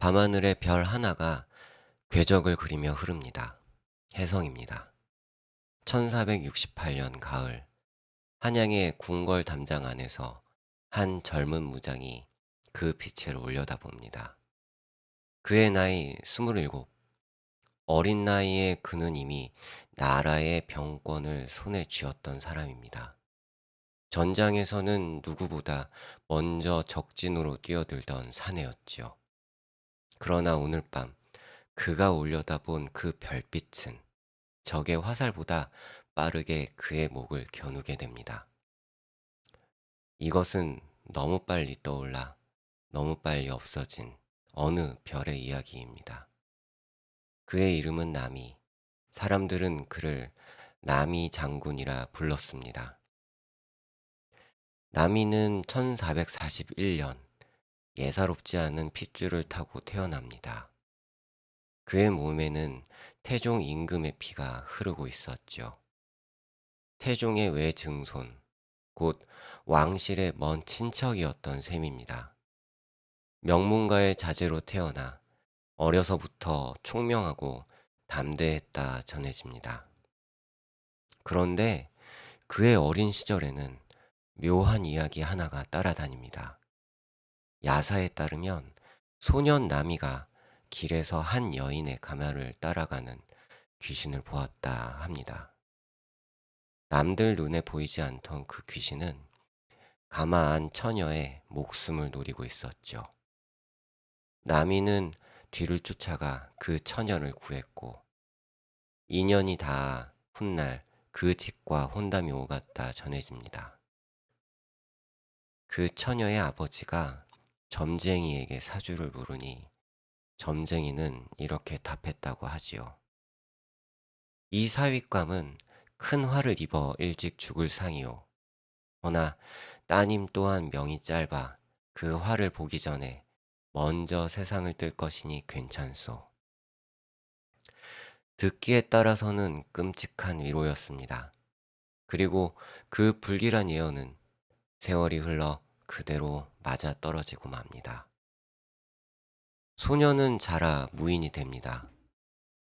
밤하늘의 별 하나가 궤적을 그리며 흐릅니다. 혜성입니다. 1468년 가을, 한양의 궁궐 담장 안에서 한 젊은 무장이 그 빛을 올려다봅니다. 그의 나이 27. 어린 나이에 그는 이미 나라의 병권을 손에 쥐었던 사람입니다. 전장에서는 누구보다 먼저 적진으로 뛰어들던 사내였지요. 그러나 오늘 밤 그가 올려다본 그 별빛은 적의 화살보다 빠르게 그의 목을 겨누게 됩니다. 이것은 너무 빨리 떠올라 너무 빨리 없어진 어느 별의 이야기입니다. 그의 이름은 나미. 사람들은 그를 나미 장군이라 불렀습니다. 나미는 1441년 예사롭지 않은 핏줄을 타고 태어납니다. 그의 몸에는 태종 임금의 피가 흐르고 있었죠. 태종의 외증손, 곧 왕실의 먼 친척이었던 셈입니다. 명문가의 자제로 태어나 어려서부터 총명하고 담대했다 전해집니다. 그런데 그의 어린 시절에는 묘한 이야기 하나가 따라다닙니다. 야사에 따르면 소년 나미가 길에서 한 여인의 가마를 따라가는 귀신을 보았다 합니다. 남들 눈에 보이지 않던 그 귀신은 가마 안 처녀의 목숨을 노리고 있었죠. 나미는 뒤를 쫓아가 그 처녀를 구했고, 인연이 닿아 훗날 그 집과 혼담이 오갔다 전해집니다. 그 처녀의 아버지가 점쟁이에게 사주를 물으니 점쟁이는 이렇게 답했다고 하지요. 이 사윗감은 큰 화를 입어 일찍 죽을 상이요. 허나 따님 또한 명이 짧아 그 화를 보기 전에 먼저 세상을 뜰 것이니 괜찮소. 듣기에 따라서는 끔찍한 위로였습니다. 그리고 그 불길한 예언은 세월이 흘러 그대로 맞아 떨어지고 맙니다. 소녀는 자라 무인이 됩니다.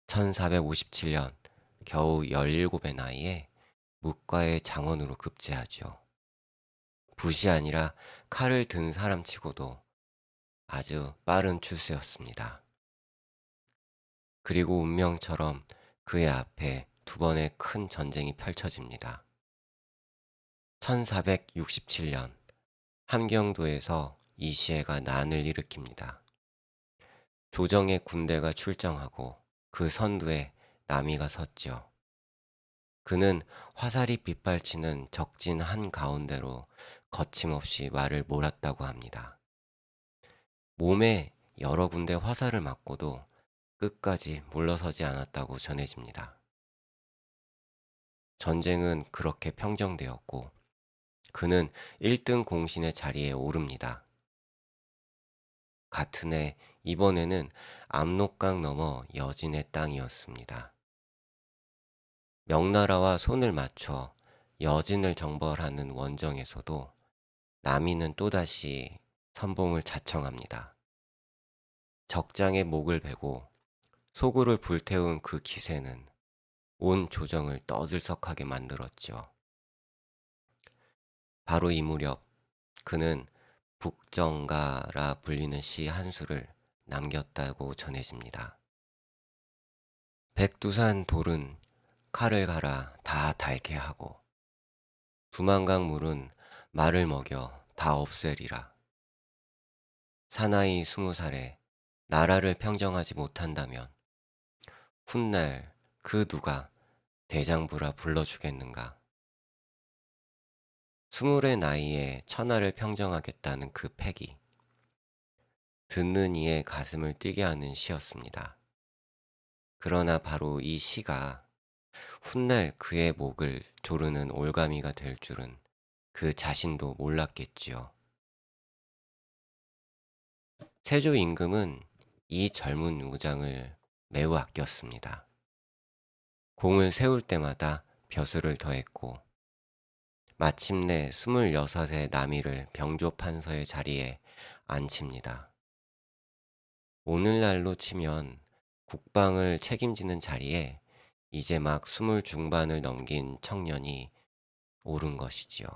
1457년 겨우 17의 나이에 묵과의 장원으로 급제하죠. 붓이 아니라 칼을 든 사람치고도 아주 빠른 출세였습니다. 그리고 운명처럼 그의 앞에 두 번의 큰 전쟁이 펼쳐집니다. 1467년 함경도에서 이시해가 난을 일으킵니다. 조정의 군대가 출정하고 그 선두에 나미가 섰죠. 그는 화살이 빗발치는 적진 한가운데로 거침없이 말을 몰았다고 합니다. 몸에 여러 군데 화살을 맞고도 끝까지 물러서지 않았다고 전해집니다. 전쟁은 그렇게 평정되었고 그는 1등 공신의 자리에 오릅니다. 같은 해 이번에는 압록강 너머 여진의 땅이었습니다. 명나라와 손을 맞춰 여진을 정벌하는 원정에서도 남이는 또다시 선봉을 자청합니다. 적장의 목을 베고 소굴을 불태운 그 기세는 온 조정을 떠들썩하게 만들었죠. 바로 이 무렵 그는 북정가라 불리는 시 한 수를 남겼다고 전해집니다. 백두산 돌은 칼을 갈아 다 닳게 하고 두만강 물은 말을 먹여 다 없애리라. 사나이 20살에 나라를 평정하지 못한다면 훗날 그 누가 대장부라 불러주겠는가. 20의 나이에 천하를 평정하겠다는 그 패기, 듣는 이의 가슴을 뛰게 하는 시였습니다. 그러나 바로 이 시가 훗날 그의 목을 조르는 올가미가 될 줄은 그 자신도 몰랐겠지요. 세조 임금은 이 젊은 무장을 매우 아꼈습니다. 공을 세울 때마다 벼슬을 더했고 마침내 26의 나미를 병조 판서의 자리에 앉힙니다. 오늘날로 치면 국방을 책임지는 자리에 이제 막 스물 중반을 넘긴 청년이 오른 것이지요.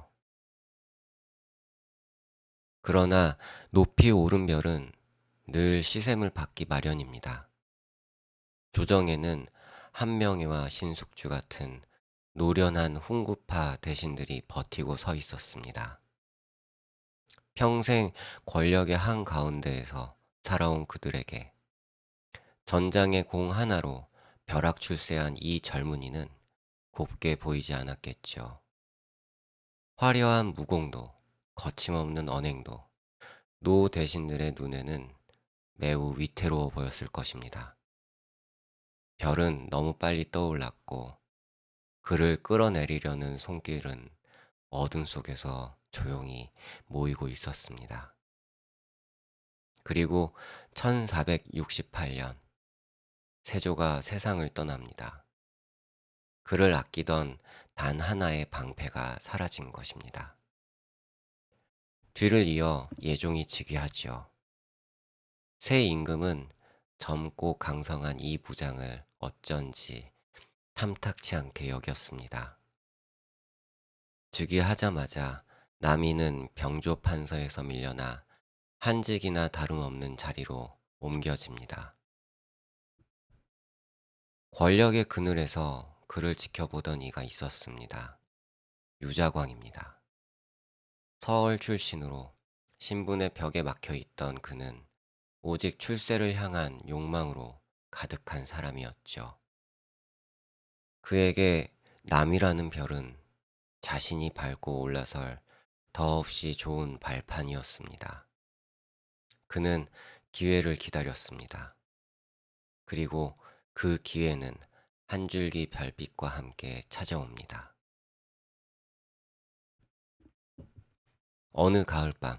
그러나 높이 오른 별은 늘 시샘을 받기 마련입니다. 조정에는 한명회와 신숙주 같은 노련한 훈구파 대신들이 버티고 서 있었습니다. 평생 권력의 한가운데에서 살아온 그들에게 전장의 공 하나로 벼락출세한 이 젊은이는 곱게 보이지 않았겠죠. 화려한 무공도, 거침없는 언행도 노 대신들의 눈에는 매우 위태로워 보였을 것입니다. 별은 너무 빨리 떠올랐고 그를 끌어내리려는 손길은 어둠 속에서 조용히 모이고 있었습니다. 그리고 1468년 세조가 세상을 떠납니다. 그를 아끼던 단 하나의 방패가 사라진 것입니다. 뒤를 이어 예종이 즉위하지요. 새 임금은 젊고 강성한 이 부장을 어쩐지 탐탁치 않게 여겼습니다. 즉위하자마자 남이는 병조판서에서 밀려나 한직이나 다름없는 자리로 옮겨집니다. 권력의 그늘에서 그를 지켜보던 이가 있었습니다. 유자광입니다. 서울 출신으로 신분의 벽에 막혀 있던 그는 오직 출세를 향한 욕망으로 가득한 사람이었죠. 그에게 남이라는 별은 자신이 밟고 올라설 더없이 좋은 발판이었습니다. 그는 기회를 기다렸습니다. 그리고 그 기회는 한 줄기 별빛과 함께 찾아옵니다. 어느 가을밤,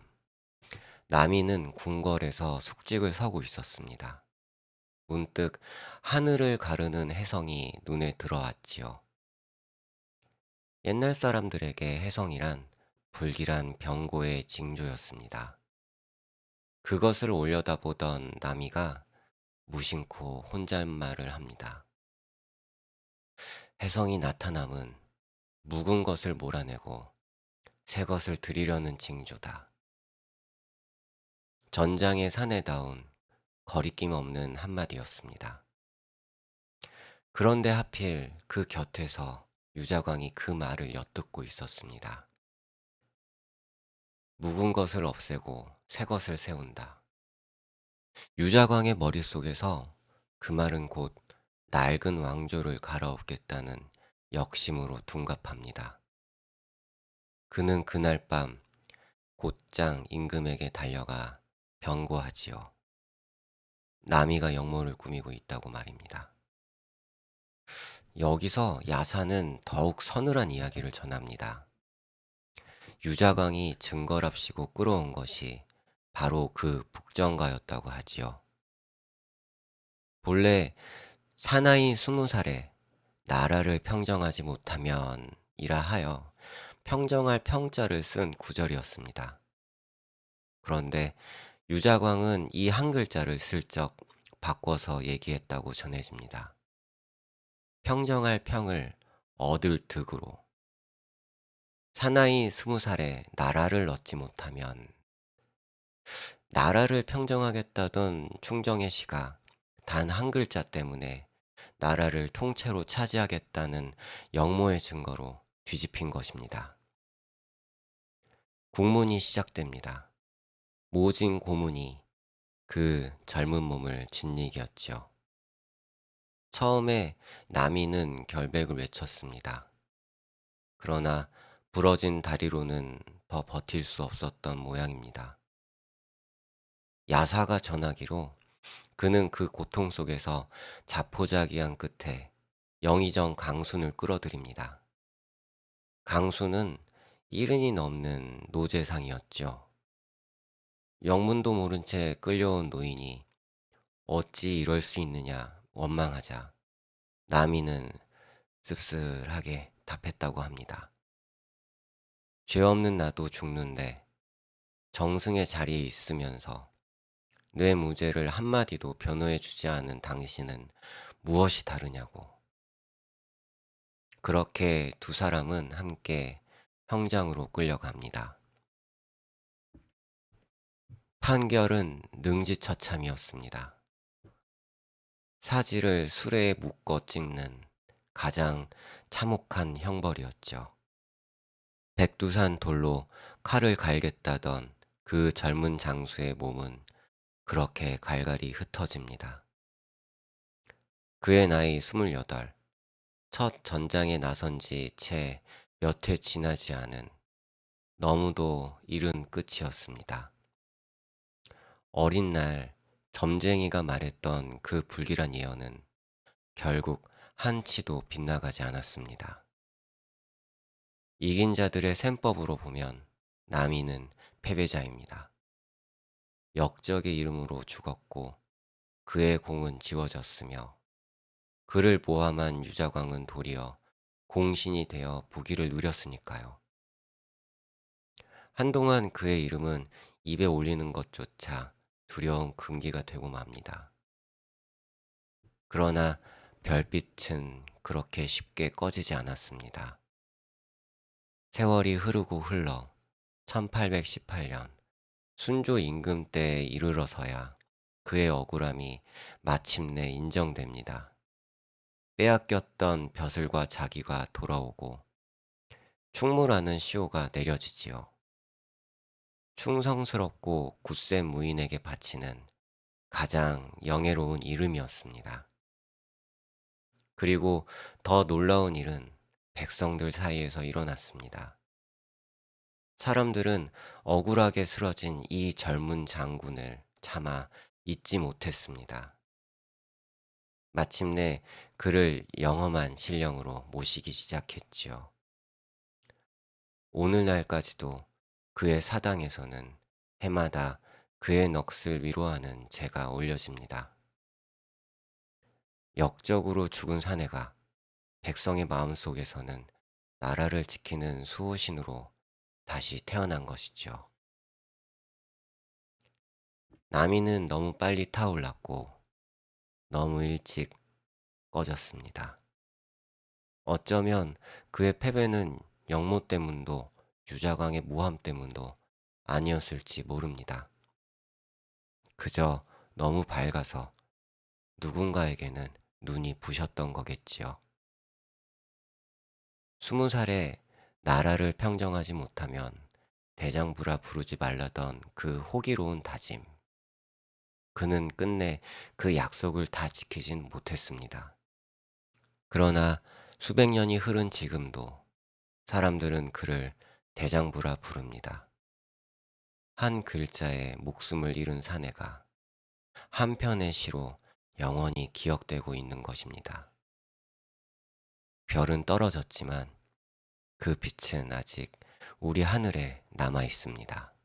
남이는 궁궐에서 숙직을 서고 있었습니다. 문득 하늘을 가르는 혜성이 눈에 들어왔지요. 옛날 사람들에게 혜성이란 불길한 병고의 징조였습니다. 그것을 올려다보던 남이가 무심코 혼잣말을 합니다. 혜성이 나타남은 묵은 것을 몰아내고 새 것을 드리려는 징조다. 전장의 사내 닿은 거리낌 없는 한마디였습니다. 그런데 하필 그 곁에서 유자광이 그 말을 엿듣고 있었습니다. 묵은 것을 없애고 새 것을 세운다. 유자광의 머릿속에서 그 말은 곧 낡은 왕조를 갈아엎겠다는 역심으로 둔갑합니다. 그는 그날 밤 곧장 임금에게 달려가 병고하지요. 남이가 역모를 꾸미고 있다고 말입니다. 여기서 야사는 더욱 서늘한 이야기를 전합니다. 유자광이 증거랍시고 끌어온 것이 바로 그 북정가였다고 하지요. 본래 사나이 20살에 나라를 평정하지 못하면 이라 하여 평정할 평자를 쓴 구절이었습니다. 그런데 유자광은 이 한 글자를 슬쩍 바꿔서 얘기했다고 전해집니다. 평정할 평을 얻을 득으로. 사나이 20살에 나라를 얻지 못하면 나라를 평정하겠다던 충정의 시가 단 한 글자 때문에 나라를 통째로 차지하겠다는 역모의 증거로 뒤집힌 것입니다. 국문이 시작됩니다. 모진 고문이 그 젊은 몸을 짓이겼죠. 처음에 남이는 결백을 외쳤습니다. 그러나 부러진 다리로는 더 버틸 수 없었던 모양입니다. 야사가 전하기로 그는 그 고통 속에서 자포자기한 끝에 영의정 강순을 끌어들입니다. 강순은 70이 넘는 노재상이었죠. 영문도 모른 채 끌려온 노인이 어찌 이럴 수 있느냐 원망하자 남이는 씁쓸하게 답했다고 합니다. 죄 없는 나도 죽는데 정승의 자리에 있으면서 뇌무죄를 한마디도 변호해주지 않은 당신은 무엇이 다르냐고. 그렇게 두 사람은 함께 형장으로 끌려갑니다. 판결은 능지처참이었습니다. 사지를 수레에 묶어 찍는 가장 참혹한 형벌이었죠. 백두산 돌로 칼을 갈겠다던 그 젊은 장수의 몸은 그렇게 갈갈이 흩어집니다. 그의 나이 28, 첫 전장에 나선 지 채 몇 해 지나지 않은 너무도 이른 끝이었습니다. 어린 날 점쟁이가 말했던 그 불길한 예언은 결국 한치도 빗나가지 않았습니다. 이긴 자들의 셈법으로 보면 남이는 패배자입니다. 역적의 이름으로 죽었고 그의 공은 지워졌으며 그를 모함한 유자광은 도리어 공신이 되어 부귀를 누렸으니까요. 한동안 그의 이름은 입에 올리는 것조차 두려운 금기가 되고 맙니다. 그러나 별빛은 그렇게 쉽게 꺼지지 않았습니다. 세월이 흐르고 흘러 1818년 순조 임금 때에 이르러서야 그의 억울함이 마침내 인정됩니다. 빼앗겼던 벼슬과 자기가 돌아오고 충무라는 시호가 내려지지요. 충성스럽고 굳센 무인에게 바치는 가장 영예로운 이름이었습니다. 그리고 더 놀라운 일은 백성들 사이에서 일어났습니다. 사람들은 억울하게 쓰러진 이 젊은 장군을 차마 잊지 못했습니다. 마침내 그를 영험한 신령으로 모시기 시작했지요. 오늘날까지도 그의 사당에서는 해마다 그의 넋을 위로하는 제가 올려집니다. 역적으로 죽은 사내가 백성의 마음속에서는 나라를 지키는 수호신으로 다시 태어난 것이죠. 남이는 너무 빨리 타올랐고 너무 일찍 꺼졌습니다. 어쩌면 그의 패배는 영모 때문도 유자광의 모함 때문도 아니었을지 모릅니다. 그저 너무 밝아서 누군가에게는 눈이 부셨던 거겠지요. 20살에 나라를 평정하지 못하면 대장부라 부르지 말라던 그 호기로운 다짐. 그는 끝내 그 약속을 다 지키진 못했습니다. 그러나 수백 년이 흐른 지금도 사람들은 그를 대장부라 부릅니다. 한 글자에 목숨을 잃은 사내가 한 편의 시로 영원히 기억되고 있는 것입니다. 별은 떨어졌지만 그 빛은 아직 우리 하늘에 남아 있습니다.